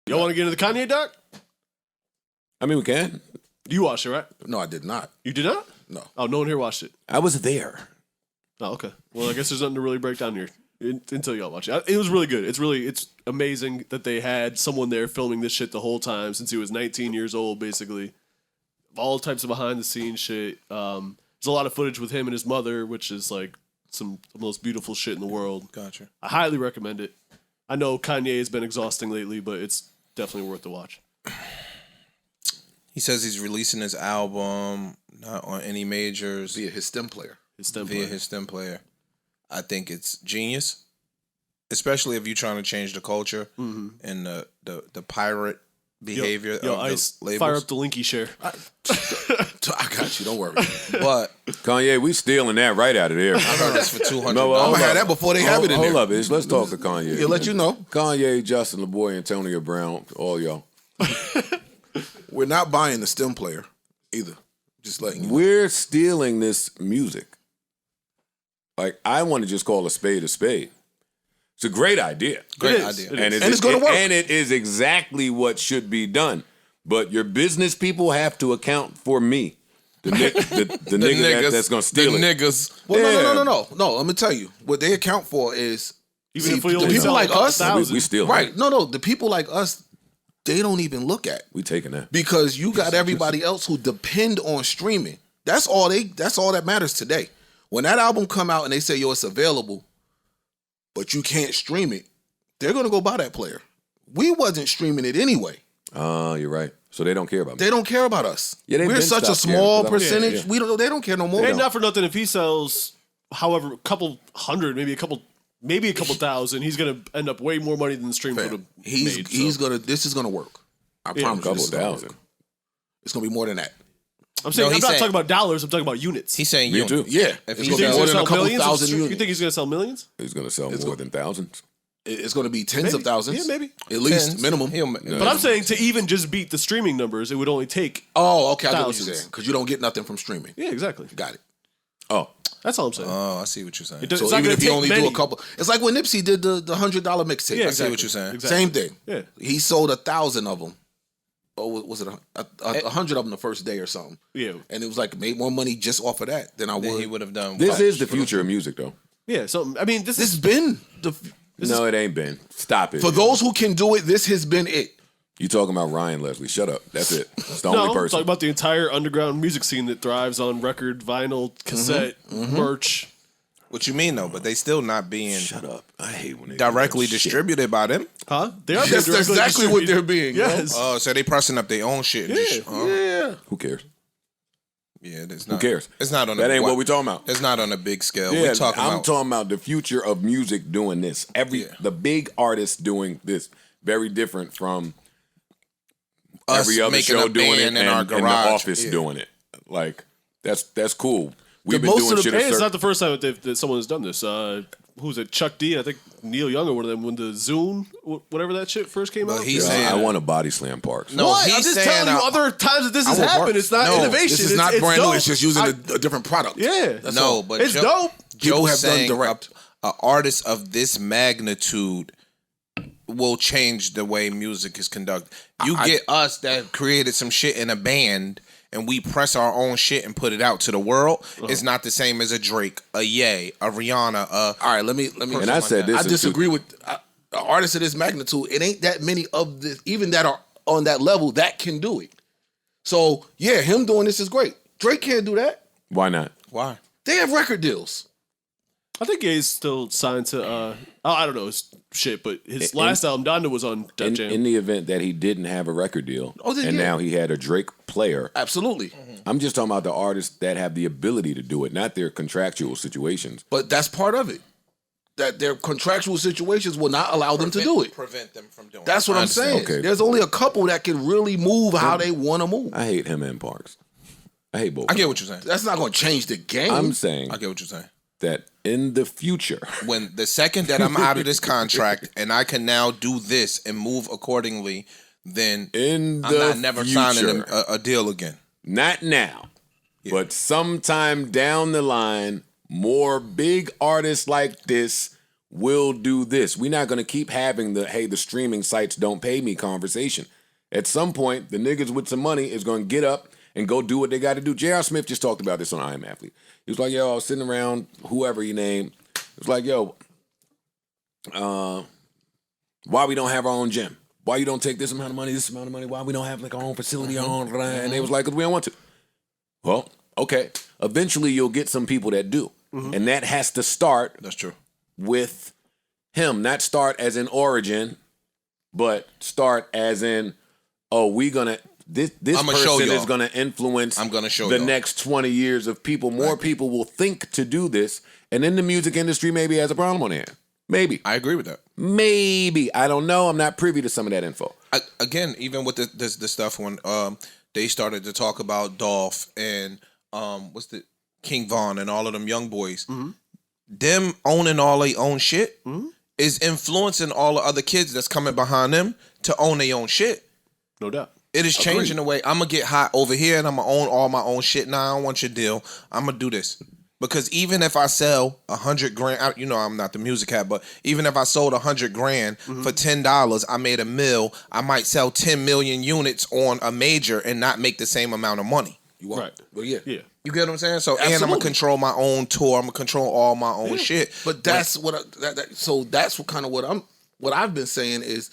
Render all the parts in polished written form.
Y'all want to get into the Kanye doc? I mean, we can. You watched it, right? No, I did not. You did not? No. Oh, no one here watched it. I was there. Oh, okay. Well, I guess there's nothing to really break down here until y'all watch it. It was really good. It's amazing that they had someone there filming this shit the whole time since he was 19 years old, basically. All types of behind the scenes shit. There's a lot of footage with him and his mother, which is like some of the most beautiful shit in the world. Gotcha. I highly recommend it. I know Kanye has been exhausting lately, but it's definitely worth the watch. He says he's releasing his album not on any majors Via his stem player. His stem via player. his stem player. I think it's genius, especially if you're trying to change the culture and the pirate behavior Yo, of Ice, the labels. fire up the Linky share. I got you. Don't worry. But Kanye, we stealing that right out of there. I heard this for $200. No, I'm hold gonna have up. that before they have it in Hold there. up, Ish. Let's talk to Kanye. He'll let you know. Kanye, Justin LeBoy, Antonio Brown, all y'all. We're not buying the stem player either. Just letting you know. We're stealing this music. Like, I want to just call a spade a spade. It's a great idea. Great It is. idea. It And is. And it's gonna work. And it is exactly what should be done. But your business people have to account for me. The nigga that's going to steal it. Niggas. Well, no. Let me tell you. What they account for is Even if we only the people sell like a couple us. thousand. We steal. Right. No. The people like us, they don't even look at. We taking that. Because you got everybody else who depend on streaming. That's all that matters today. When that album come out and they say, yo, it's available, but you can't stream it, they're gonna go buy that player. We wasn't streaming it anyway. Oh, you're right. So they don't care about me. They don't care about us. Yeah, they've We're been such a stopped caring, small 'cause I'm- percentage. yeah. They don't care no more. And not for nothing, if he sells, however, a couple hundred, maybe a couple thousand, he's gonna end up way more money than the stream would have made. This is gonna work. I promise you, couple this is gonna thousand. work. It's gonna be more than that. I'm saying No, I'm he's not saying- talking about dollars. I'm talking about units. He's saying Me you too. Yeah, If it's he's gonna be gonna more than a sell couple millions? thousand You units. think he's gonna sell millions? He's going to sell more than thousands. It's gonna be tens Maybe. of thousands. Yeah, maybe. At least Tens. minimum. But I'm saying to even just beat the streaming numbers, it would only take. Oh, okay. I get what you're Thousands. saying because you don't get nothing from streaming. Yeah, exactly. Got it. Oh, That's all I'm saying. Oh, I see what you're saying. It does- So it's not even gonna if you take only many. do a couple, it's like when Nipsey did the $100 mixtape. Yeah, I see what you're saying. Exactly. Same thing. Yeah. He sold 1,000 of them. Or was it 100 of them the first day or something? Yeah. And it was like made more money just off of that than I Then would. he would have done. this what? is the future of music, though. Yeah. So I mean, this This is has been the. No, it ain't been. Stop it. For those who can do it, this has been it. You talking about Ryan Leslie. Shut up. That's it. That's the no. only I'm person. talking about the entire underground music scene that thrives on record, vinyl, cassette, merch. What you mean though? But they still not being Shut up. I hate when they do directly that shit. distributed by them. Huh? They are. That's being directly exactly what they're distributed. being. yo. Yes. Oh, so they pressing up their own shit. And just, Yeah. Who cares? yeah. It's Who not, cares? It's not on. That a, ain't what we talking about. It's not on a big scale. Yeah, We're talking I'm about. talking about the future of music doing this. The big artists doing this. Very different from Us every other making show a doing it band and, in our and the garage. office Yeah. doing it. Like that's cool. We've been most doing of the shit. And at it's certain- not the first time that someone has done this. Who's it? Chuck D. I think Neil Young or one of them when the Zune, whatever that shit first came But out. he's Yeah, saying I want to body slam Parks. No, What? he's I'm just saying telling you other times that this has want happened. parts. It's not No, innovation. This is not it's brand new. dope. It's just using a different product. Yeah. That's no, all. but It's dope. People Joe have done saying direct. a artist of this magnitude will change the way music is conducted. You get us that created some shit in a band and we press our own shit and put it out to the world. It's not the same as a Drake, a Ye, a Rihanna. All right, let me. And I said this. I in disagree with artists of this magnitude. It ain't that many of this, even that are on that level, that can do it. So yeah, him doing this is great. Drake can't do that. Why not? Why? They have record deals. I think Ye's still signed to. I don't know his shit, but his last album, Donda, was on Def Jam. In the event that he didn't have a record deal, then and yeah. now he had a Drake player. Absolutely. I'm just talking about the artists that have the ability to do it, not their contractual situations. But that's part of it. That their contractual situations will not allow them to do it. Prevent them from doing That's what I'm saying. Okay. There's only a couple that can really move how they want to move. I hate him and Parks. I hate both. I get what you're saying. That's not going to change the game. I'm saying I get what you're saying. that in the future, When the second that I'm out of this contract and I can now do this and move accordingly, then in I'm the not never future, signing a deal again. not now, but sometime down the line, more big artists like this we'll do this. We're not going to keep having the streaming sites don't pay me conversation. At some point, the niggas with some money is going to get up and go do what they got to do. J.R. Smith just talked about this on I Am Athlete. He was like, yo, I was sitting around, whoever he named. It was like, yo, why we don't have our own gym? Why you don't take this amount of money, this amount of money? Why we don't have like our own facility, our own? And they was like, because we don't want to. Well, okay. Eventually, you'll get some people that do. And that has to start. That's true. With him. Not start as in origin, but start as in, oh, we going to, this person is going to influence the next 20 years of people. More people will think to do this. And then the music industry maybe has a problem on hand. Maybe. I agree with that. Maybe. I don't know. I'm not privy to some of that info. Again, even with the stuff when they started to talk about Dolph and King Von and all of them young boys, them owning all their own shit is influencing all the other kids that's coming behind them to own their own shit. No doubt. It is changing the way I'm going to get hot over here and I'm going to own all my own shit. Nah, I don't want your deal. I'm going to do this. Because even if I sell 100 grand, you know I'm not the music hat, but even if I sold 100 grand for $10, I made $1 million, I might sell 10 million units on a major and not make the same amount of money. Right. Well, yeah. You get what I'm saying? So, Absolutely. and I'm going to control my own tour. I'm going to control all my own shit. But that's so that's what I've been saying is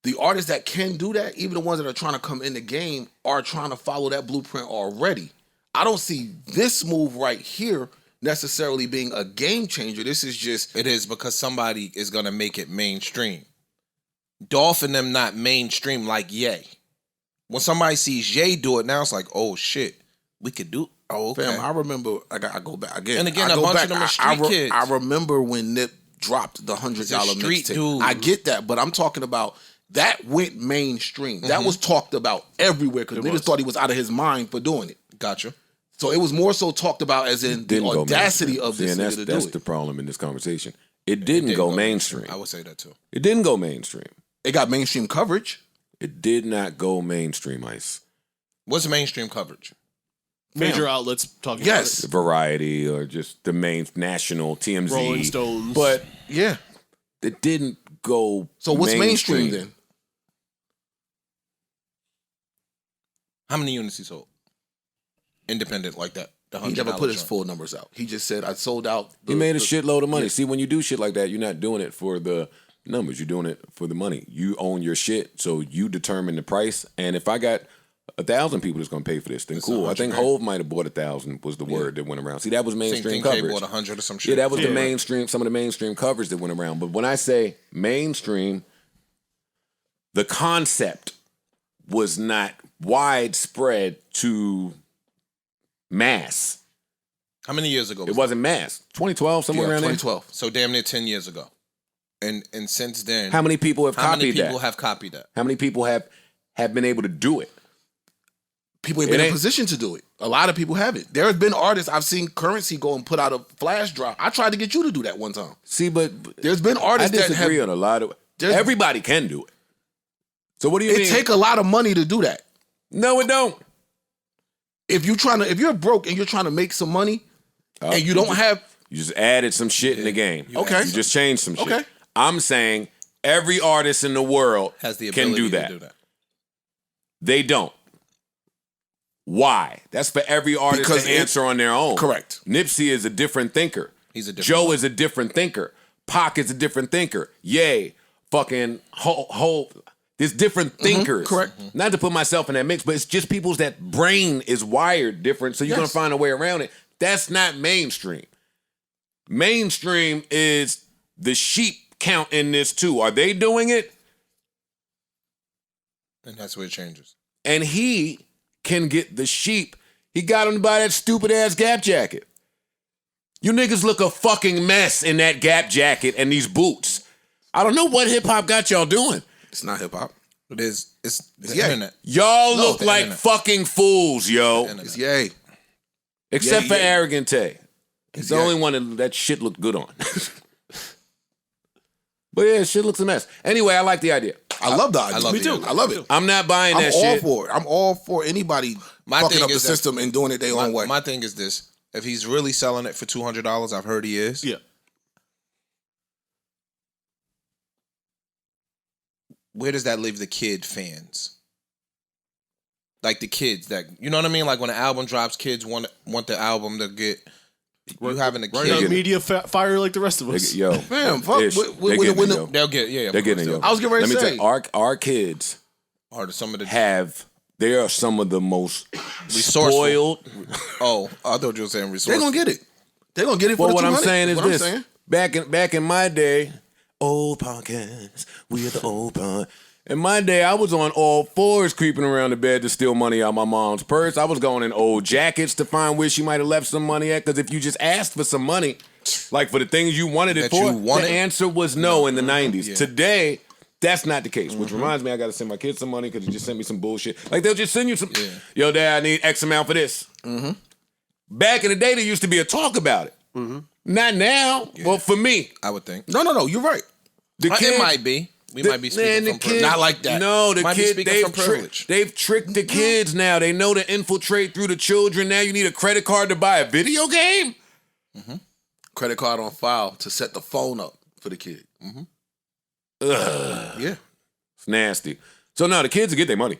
the artists that can do that, even the ones that are trying to come in the game, are trying to follow that blueprint already. I don't see this move right here necessarily being a game changer. This is just... It is because somebody is going to make it mainstream. Dolph and them not mainstream like Ye. When somebody sees Ye do it now, it's like, oh shit, we could do... Oh, okay. Fam, I remember... I go back again. And again, a bunch of them are street kids. I remember when Nip dropped the $100 mixtape. I get that, but I'm talking about... That went mainstream. That was talked about everywhere because niggas thought he was out of his mind for doing it. Gotcha. So it was more so talked about as in the audacity of this nigga to do it. That's the problem in this conversation. It didn't go mainstream. I would say that too. It didn't go mainstream. It got mainstream coverage. It did not go mainstream, Ice. What's mainstream coverage? Major outlets talking about it. The Variety or just the main national TMZ. Rolling Stones. But yeah, it didn't go So what's mainstream then? How many units he sold? Independent like that. He never put his full numbers out. He just said, I sold out. He made a shitload of money. Yeah. See, when you do shit like that, you're not doing it for the numbers. You're doing it for the money. You own your shit, so you determine the price. And if I got 1,000 people that's going to pay for this, then cool. I think Hove might have bought 1,000 was the word that went around. See, that was mainstream coverage. K bought 100 or some shit. Yeah, that was the mainstream, some of the mainstream coverage that went around. But when I say mainstream, the concept was not widespread to mass. How many years ago? It wasn't mass. 2012, somewhere around 2012. So damn near 10 years ago. And since then, how many people have copied that? How many people have copied that? How many people have been able to do it? People have been in a position to do it. A lot of people haven't. There have been artists I've seen Currency go and put out a flash drive. I tried to get you to do that one time. See, but there's been artists I disagree on a lot of. Everybody can do it. So what do you mean? It take a lot of money to do that. No, it don't. If you're broke and you're trying to make some money, and you don't have, you just added some shit in the game. Okay, you just changed some shit. Okay, I'm saying every artist in the world has the ability can do that. They don't. Why? That's for every artist to answer on their own. Correct. Nipsey is a different thinker. He's a different Joe is a different thinker. Pac is a different thinker. Ye, fucking Ho. There's different thinkers. Correct. Not to put myself in that mix, but it's just people's that brain is wired different, so you're going to find a way around it. That's not mainstream. Mainstream is the sheep count in this too. Are they doing it? And that's where it changes. And he can get the sheep. He got him to buy that stupid ass Gap jacket. You niggas look a fucking mess in that Gap jacket and these boots. I don't know what hip hop got y'all doing. It's not hip hop. It is. It's the internet. Y'all look like internet. Fucking fools, yo. It's Ye. Except for Arrogant Tay. He's the only one that shit looked good on. But yeah, shit looks a mess. Anyway, I like the idea. I love the idea. Me too. I love it. I'm not buying that shit. I'm all for it. I'm all for anybody fucking up the system and doing it their own way. My thing is this. If he's really selling it for $200, I've heard he is. Yeah. where does that leave the kid fans? Like the kids that, you know what I mean? Like when an album drops, kids want the album to get. You having a kid. Right, media fire like the rest of us. Yo, fam, fuck. They'll get, yeah. They're getting it, yo. I was getting ready to say. Our kids are some of the they are some of the most resourceful. Spoiled. Oh, I thought you were saying resourceful. They're gonna get it. They're gonna get it for the 200. What I'm saying is this. Saying. Back in my day, old podcast, we are the old pod. In my day, I was on all fours creeping around the bed to steal money out my mom's purse. I was going in old jackets to find where she might have left some money at. Because if you just asked for some money, like for the things you wanted it for, the answer was no in the 90s. Yeah. Today, that's not the case. Which reminds me, I got to send my kids some money because they just sent me some bullshit. Like they'll just send you some, yo, Dad, I need X amount for this. Back in the day, there used to be a talk about it. Not now. Yeah. Well, for me. I would think. No, you're right. It might be. We might be speaking from privilege. Not like that. No, the kids, they've tricked the kids now. They know to infiltrate through the children. Now you need a credit card to buy a video game? Credit card on file to set the phone up for the kid. Yeah. It's nasty. So now the kids will get their money.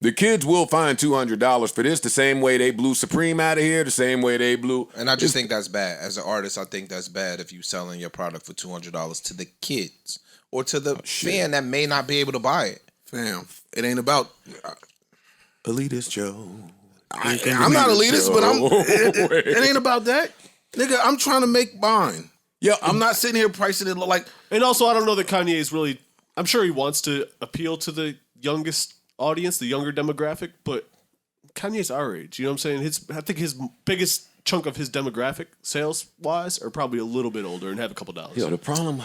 The kids will find $200 for this the same way they blew Supreme out of here, the same way they blew. And I just think that's bad. As an artist, I think that's bad if you selling your product for $200 to the kids or to the fan that may not be able to buy it. Fam, it ain't about elitist Joe. I'm not elitist, but it ain't about that. Nigga, I'm trying to make mine. Yeah, I'm not sitting here pricing it like. And also, I don't know that Kanye is really. I'm sure he wants to appeal to the youngest audience, the younger demographic, but Kanye's our age. You know what I'm saying? I think his biggest chunk of his demographic, sales wise, are probably a little bit older and have a couple dollars. Yo, the problem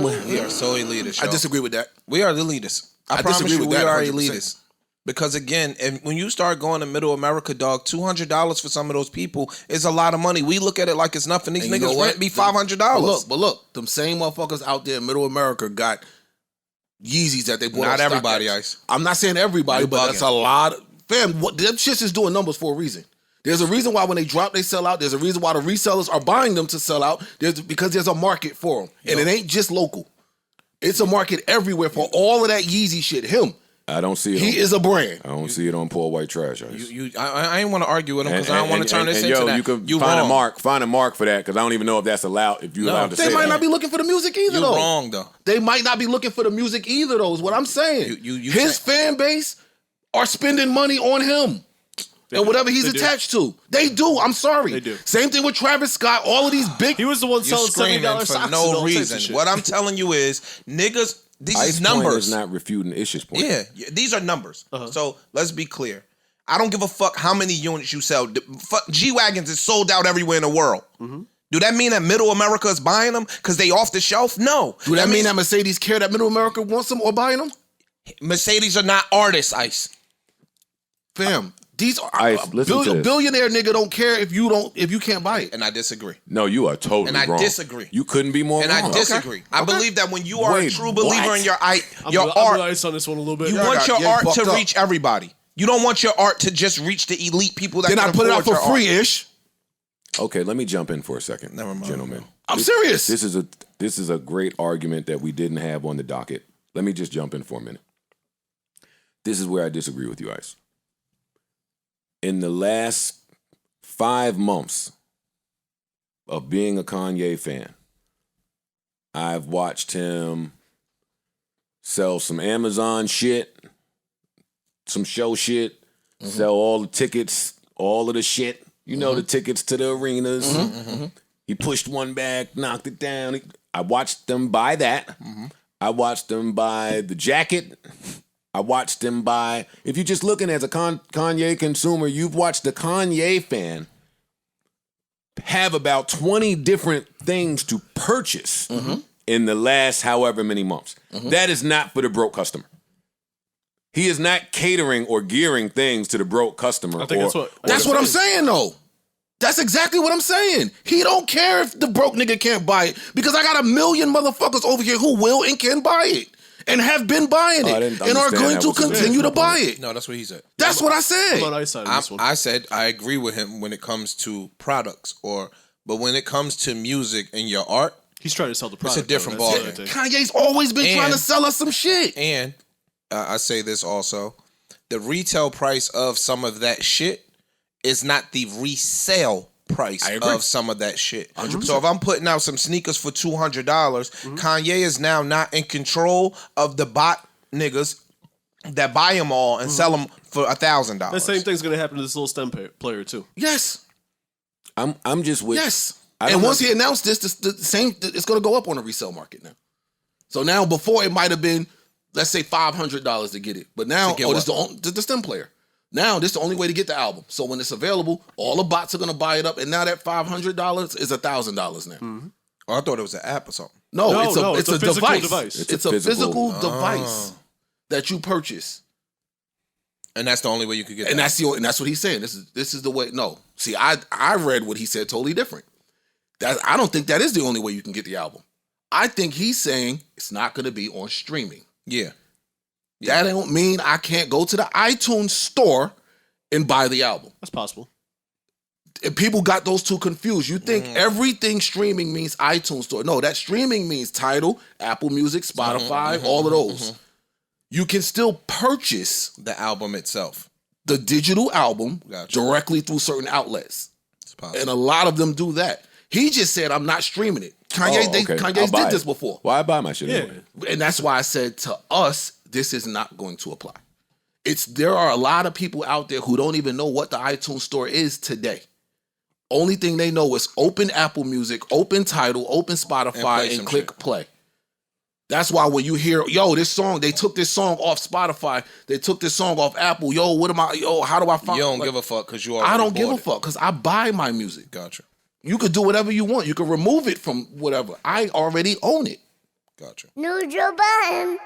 with we are so elitist. I disagree with that. We are the elitists. I promise you, we are elitists. Because again, and when you start going to Middle America, dog, $200 for some of those people is a lot of money. We look at it like it's nothing. These niggas rent be $500. But look, them same motherfuckers out there in Middle America got Yeezys that they bought. Not everybody, Ice. I'm not saying everybody, but that's a lot. Fam, them shits is doing numbers for a reason. There's a reason why when they drop, they sell out. There's a reason why the resellers are buying them to sell out. Because there's a market for them. And it ain't just local. It's a market everywhere for all of that Yeezy shit. I don't see it. He is a brand. I don't see it on Poor White Trash. I ain't want to argue with him because I don't want to turn this into that. You can find a mark for that because I don't even know if that's allowed. If you allowed to say that. They might not be looking for the music either. You're wrong though. They might not be looking for the music either though. Is what I'm saying. His fan base are spending money on him. And whatever he's attached to. They do. I'm sorry. They do. Same thing with Travis Scott. All of these big. He was the one selling $70 socks for no reason. What I'm telling you is, niggas, these are numbers. Is not refuting Ish's point. Yeah, these are numbers. So let's be clear. I don't give a fuck how many units you sell. G-Wagons is sold out everywhere in the world. Do that mean that Middle America is buying them because they off the shelf? No. Do that mean that Mercedes care that Middle America wants them or buying them? Mercedes are not artists, Ice. Fam. These are billionaire nigga don't care if you can't buy it. And I disagree. No, you are totally wrong. And I disagree. You couldn't be more wrong. And I disagree. Okay. I believe that when you are a true believer in your art, I'm ice on this one a little bit. You want your art to reach everybody. You don't want your art to just reach the elite people that then I put it out for free-ish. Okay, let me jump in for a second, never mind, gentlemen. I'm serious. This is a great argument that we didn't have on the docket. Let me just jump in for a minute. This is where I disagree with you, Ice. In the last 5 months of being a Kanye fan, I've watched him sell some Amazon shit, some show shit, sell all the tickets, all of the shit. You know, the tickets to the arenas. He pushed one back, knocked it down. I watched them buy that. I watched them buy the jacket. I watched him buy. If you're just looking as a Kanye consumer, you've watched the Kanye fan have about 20 different things to purchase in the last however many months. That is not for the broke customer. He is not catering or gearing things to the broke customer. I think that's what I'm saying, though. That's exactly what I'm saying. He don't care if the broke nigga can't buy it because I got 1 million motherfuckers over here who will and can buy it. And have been buying it and are going to continue to buy it. No, that's what he said. That's what I said. I said I agree with him when it comes to products but when it comes to music and your art, He's trying to sell the product. It's a different ball. Kanye's always been trying to sell us some shit. And I say this also. The retail price of some of that shit is not the resale price of some of that shit. 100%. So if I'm putting out some sneakers for $200, Kanye is now not in control of the bot niggas that buy them all and sell them for $1,000. The same thing's gonna happen to this little stem player too. Yes, I'm just with. Yes, and once he announced this, the same, it's gonna go up on the resale market now. So now, before it might have been, let's say $500 to get it, but now this the stem player. Now this is the only way to get the album. So when it's available, all the bots are gonna buy it up, and now that $500 is $1,000 now. Oh, I thought it was an app or something. No, it's a device. It's a physical device that you purchase, and that's the only way you could get. And that's what he's saying. This is the way. No, see, I read what he said totally different. I don't think that is the only way you can get the album. I think he's saying it's not going to be on streaming. Yeah. That don't mean I can't go to the iTunes store and buy the album. That's possible. And people got those two confused. You think everything streaming means iTunes store. No, that streaming means Tidal, Apple Music, Spotify, all of those. You can still purchase the album itself, the digital album, directly through certain outlets. And a lot of them do that. He just said, I'm not streaming it. Kanye's did this before. Why buy my shit anyway? And that's why I said, to us, this is not going to apply. There are a lot of people out there who don't even know what the iTunes store is today. Only thing they know is open Apple Music, open Tidal, open Spotify, and click play. That's why when you hear, this song, they took this song off Spotify, they took this song off Apple, how do I find it? You don't give a fuck because you already I don't give a fuck because I buy my music. Gotcha. You could do whatever you want. You could remove it from whatever. I already own it. Gotcha. New Joe Budden.